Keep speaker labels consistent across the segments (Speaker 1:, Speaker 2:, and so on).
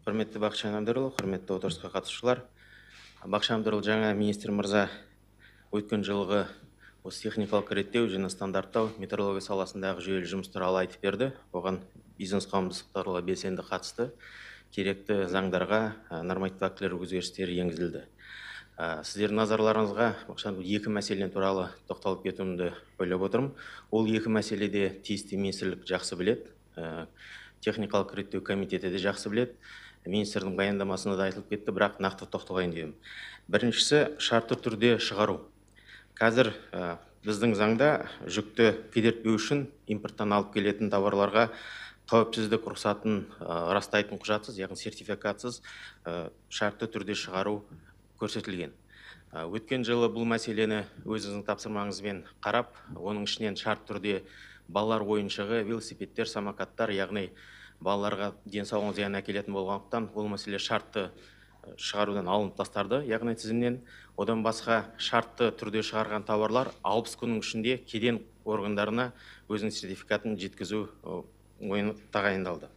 Speaker 1: Құрметті Бақытжан Әбдірұлы, құрметті отырысқа қатысушылар. Бақытжан Әбдірұлы, жаңа министр мырза өткен жылғы осы техникалық реттеу және стандарттау метрология саласындағы жүйелі жұмыс туралы айтып берді. Оған бизнес қауымдастықтары белсенді қатысты. Керекті заңдарға нормативті актілер өзгерістері енгізілді. Сіздердің назарларыңызға екі мәселе туралы тоқталып кетуімді ойлап отырмын. Ол екі мәселеде тиісті министрлік жақсы біледі. Техникалық реттеу комитеті де жақсы біледі. Министрдің баяндамасында да айтылып кетті, бірақ нақты тоқталайын деймін. Біріншісі, шартты түрде шығару. Қазір біздің заңда жүкті кедертпеу үшін импорттан алып келетін товарларға қауіпсіздік рұқсатын растайтын құжатсыз, яғни сертификатсыз шартты түрде шығару көрсетілген. Өткен жылы бұл мәселені өзіңіздің тапсырмаңызбен қарап, оның ішінен шарт түрде балалар ойыншығы, велосипедтер, самокаттар, яғни балаларға денсаулығына зиян әкелетін болғандықтан бұл мәселе шартты шығарудан алынып тастарды, яғни тізімнен. Одан басқа шартты түрде шығарған товарлар 60 күннің ішінде кеден органдарына өзінің сертификатын жеткізу тағайындалды.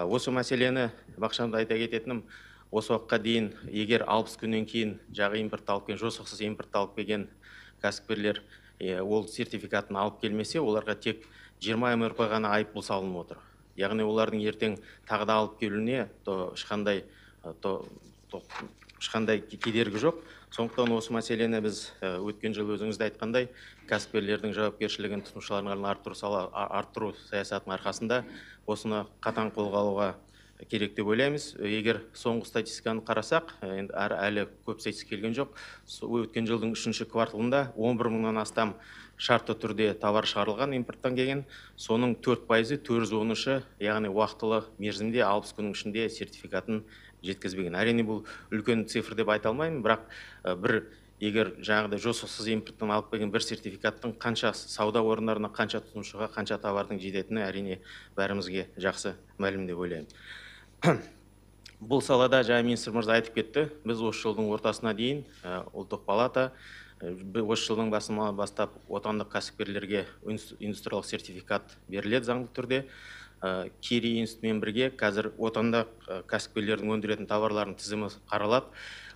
Speaker 1: Осы мәселені Бақытжанды айта кететінім, осы уақытқа дейін егер 60 күннен кейін жағы импорт алып келген, жосықсыз импорт алып келген кәсіпкерлер ол сертификатын алып келмесе, оларға тек 20 МРП ғана айыппұл салынып отыр. Яғни олардың ертең тағы да алып келуіне ешқандай кедергі жоқ. Сондықтан осы мәселені біз өткен жылы өзіңізді айтқандай кәсіпкерлердің жауапкершілігін тұтынушылардың арттыру саясатының арқасында осыны қатаң қолға алуға керек деп ойлаймыз. Егер соңғы статистиканы қарасақ, әлі көп статистика келген жоқ. Өткен жылдың 3-ші кварталында 11 мыңнан астам шартты түрде товар шығарылған импорттан келген. Соның 4%, 413-і, яғни уақытылы мерзімде 60 күннің ішінде сертификатын жеткізбеген. Әрине бұл үлкен цифр деп айта алмаймын, бірақ егер жаңағыдай жосықсыз импорттан алып келген бір сертификаттың қанша сауда орындарына, қанша тұтынушыға, қанша товардың жететіні әрине бәрімізге жақсы мәлім деп ойлаймын. Бұл салада жаңа министр мырза айтып кетті. Біз осы жылдың ортасына дейін ұлттық палата осы жылдың басынан бастап отандық кәсіпкерлерге индустриялық сертификат беріледі заңды түрде. Кири институтымен бірге қазір отандық кәсіпкерлердің өндіретін товарлардың тізімі қаралады.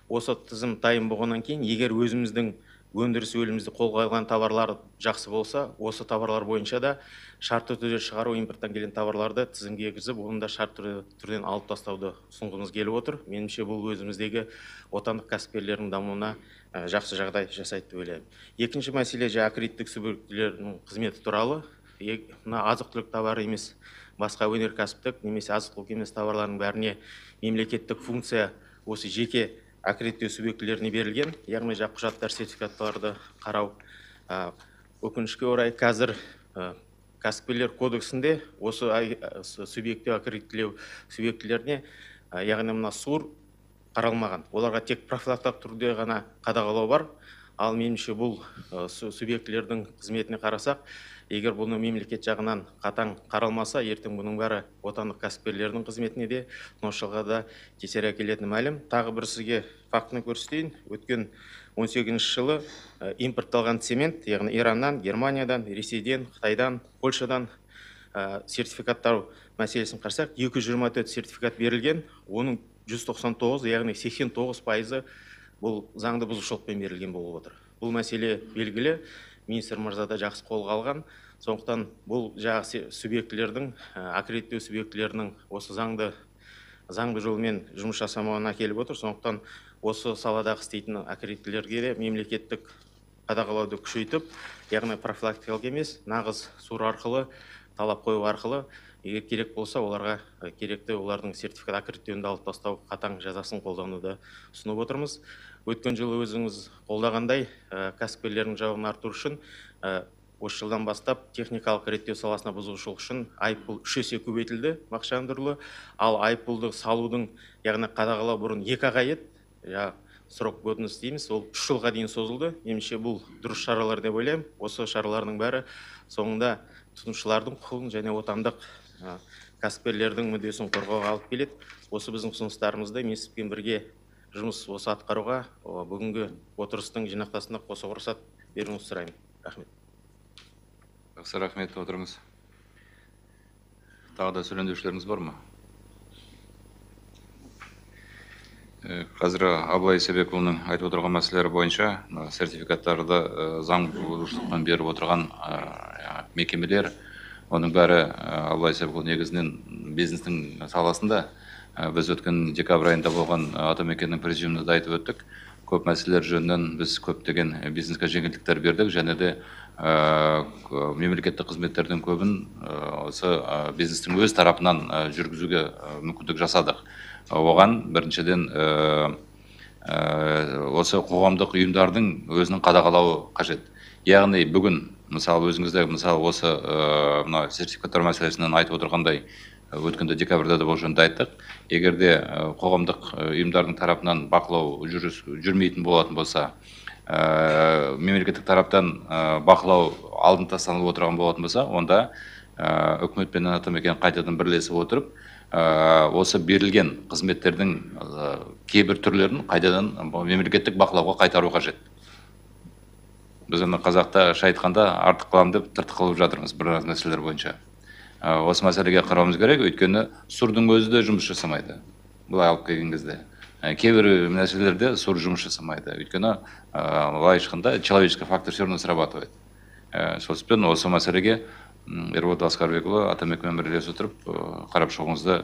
Speaker 1: Осы тізім дайын болғаннан кейін, егер өзіміздің өндіріс елімізде қолға алған товарлар жақсы болса, осы товарлар бойынша да шартты түрде шығару импорттан келген товарларды тізімге кіргізіп, оны да шартты түрден алып тастауды ұсынғымыз келіп отыр. Меніңше бұл өзіміздегі отандық кәсіпкерлердің дамуына жақсы жағдай жасайды деп ойлаймын. Екінші мәселе аккредиттік субъектілердің қызметі туралы. Мына азық-түлік товары емес, басқа өнеркәсіптік немесе азық-түлік емес товарлардың бәріне мемлекеттік функция осы жеке аккредиттеу субъектілеріне берілген, яғни құжаттар, сертификаттарды қарау. Өкінішке орай қазір кәсіпкерлер кодексінде осы субъекттеу аккредиттеу субъектілеріне, яғни мына СУР қаралмаған. Оларға тек профилактикалық түрде ғана қадағалау бар. Ал меніңше бұл субъектілердің қызметіне қарасақ, егер бұны мемлекет жағынан қатаң қаралмаса, ертең бұның бәрі отандық кәсіпкерлердің қызметіне де, тұтынушыға да кесір әкелетіні мәлім. Тағы бір сізге фактіні көрсетейін. Өткен 18-ші жылы импортталған цемент, яғни Ираннан, Германиядан, Ресейден, Қытайдан, Польшадан сертификаттар мәселесін қарасақ, 224 сертификат берілген, оның 199, яғни 89% бұл заңды бұзушылықпен берілген болып отыр. Бұл мәселе белгілі, министр мырза да жақсы қолға алған. Сондықтан бұл жаңағы субъектілердің, аккредиттеу субъектілерінің осы заңды жолмен жұмыс жасамауына келіп отыр. Сондықтан осы саладағы істейтін аккредиттелерге де мемлекеттік қадағалауды күшейтіп, яғни профилактикалық емес, нағыз СУР арқылы, талап қою арқылы, егер керек болса, оларға керекті олардың сертификат аккредиттеуін алып тастау қатаң жазасын қолдануды ұсынып отырмыз. Өткен жылы өзіңіз қолдағандай кәсіпкерлердің жауабын артыру үшін осы жылдан бастап техникалық реттеу саласына бұзушылық үшін айыппұл 3 есе көбейтілді, Бақытжан Әбдірұлы. Ал айыппұлды салудың, яғни қадағалау бұрын 2 айға еді, срок годности дейміз, ол 3 жылға дейін созылды. Меніңше бұл дұрыс шаралар деп ойлаймын. Осы шаралардың бәрі соңында тұтынушылардың құқығын және отандық кәсіпкерлердің мүддесін қорғауға алып келеді. Осы біздің ұсыныстарымызды министрлікпен бірге жұмыс осы атқаруға бүгінгі отырыстың жинақтасында қоса рұқсат беруіңізді сұраймын. Рахмет.
Speaker 2: Жақсы, рахмет, отырыңыз. Тағы да сөйлеушілеріңіз бар ма? Қазір Абылай Исабекұлының айтып отырған мәселелері бойынша сертификаттарды заң бұзушылықпен беріп отырған мекемелер, оның бәрі Абылай Исабекұлы негізінен бизнестің саласында. Біз өткен декабрь айында болған атамекеннің президиумында да айтып өттік. Көп мәселелер жөнінен біз көптеген бизнеске жеңілдіктер бердік, және де мемлекеттік қызметтердің көбін осы бизнестің өз тарапынан жүргізуге мүмкіндік жасадық. Оған біріншіден осы қоғамдық ұйымдардың өзінің қадағалауы қажет. Яғни бүгін мысалы өзіңізде осы мына сертификаттар мәселесінен айтып отырғандай, өткенде декабрьда да бұл жөнінде айттық. Егерде қоғамдық ұйымдардың тарапынан бақылау жүрмейтін болатын болса, мемлекеттік тараптан бақылау алдын тасталып отырған болатын болса, онда үкімет пен атамекен қайтадан бірлесіп отырып, осы берілген қызметтердің кейбір түрлерін қайтадан мемлекеттік бақылауға қайтару қажет. Біз оны қазақта айтқанда артық қылам деп тыртық қылып жатырмыз біраз мәселелер бойынша. Осы мәселеге қарауымыз керек, өйткені сұрдың өзі де жұмыс жасамайды. Бұлай алып келген кезде. Кейбір мәселелерде сұр жұмыс жасамайды. Өйткені былай айтқанда человеческий фактор все равно срабатывает. Сосын осы мәселеге Ерболат Аскарбекұлы атамекенмен бірлесіп отырып қарап шығуыңызды